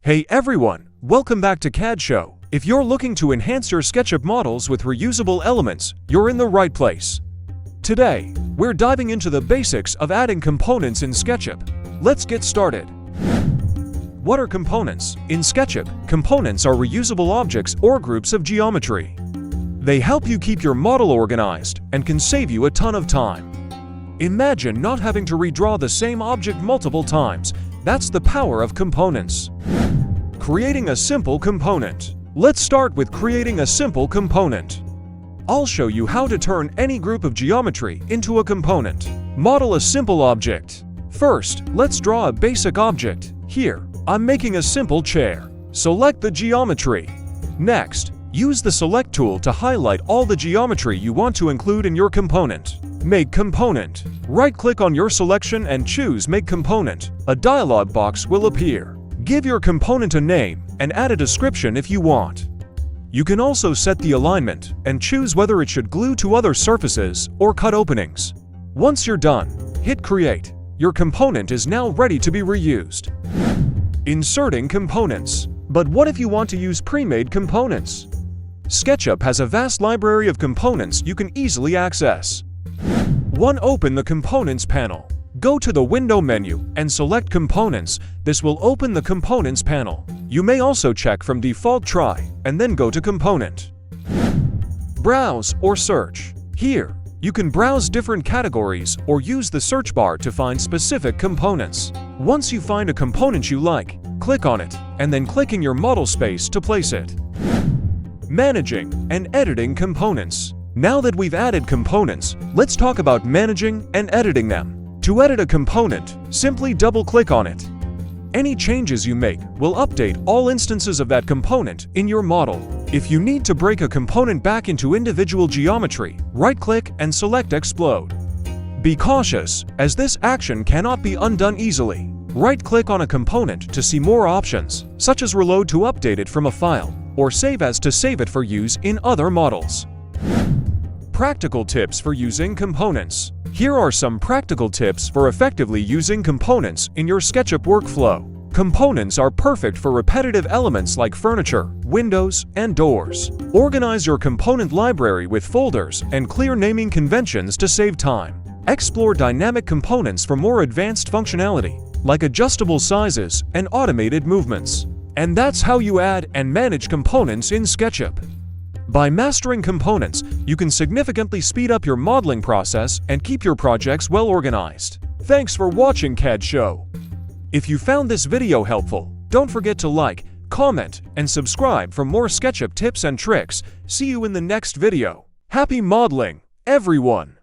Hey everyone, welcome back to CAD Show. If you're looking to enhance your SketchUp models with reusable elements, you're in the right place. Today, we're diving into the basics of adding components in SketchUp. Let's get started. What are components? In SketchUp, components are reusable objects or groups of geometry. They help you keep your model organized and can save you a ton of time. Imagine not having to redraw the same object multiple times. That's the power of components. Creating a simple component. Let's start with creating a simple component. I'll show you how to turn any group of geometry into a component. Model a simple object. First, let's draw a basic object. Here, I'm making a simple chair. Select the geometry. Next, use the Select tool to highlight all the geometry you want to include in your component. Make Component. Right-click on your selection and choose Make Component. A dialog box will appear. Give your component a name and add a description if you want. You can also set the alignment and choose whether it should glue to other surfaces or cut openings. Once you're done, hit Create. Your component is now ready to be reused. Inserting components. But what if you want to use pre-made components? SketchUp has a vast library of components you can easily access. 1. Open the Components panel. Go to the Window menu and select Components. This will open the Components panel. You may also check from Default Try and then go to Component. Browse or Search. Here, you can browse different categories or use the search bar to find specific components. Once you find a component you like, click on it and then click in your model space to place it. Managing and editing components. Now that we've added components, let's talk about managing and editing them. To edit a component, simply double-click on it. Any changes you make will update all instances of that component in your model. If you need to break a component back into individual geometry, right-click and select Explode. Be cautious, as this action cannot be undone easily. Right-click on a component to see more options, such as Reload to update it from a file, or Save As to save it for use in other models. Practical tips for using components. Here are some practical tips for effectively using components in your SketchUp workflow. Components are perfect for repetitive elements like furniture, windows, and doors. Organize your component library with folders and clear naming conventions to save time. Explore dynamic components for more advanced functionality, like adjustable sizes and automated movements. And that's how you add and manage components in SketchUp. By mastering components, you can significantly speed up your modeling process and keep your projects well organized. Thanks for watching CAD Show. If you found this video helpful, don't forget to like, comment, and subscribe for more SketchUp tips and tricks. See you in the next video. Happy modeling, everyone!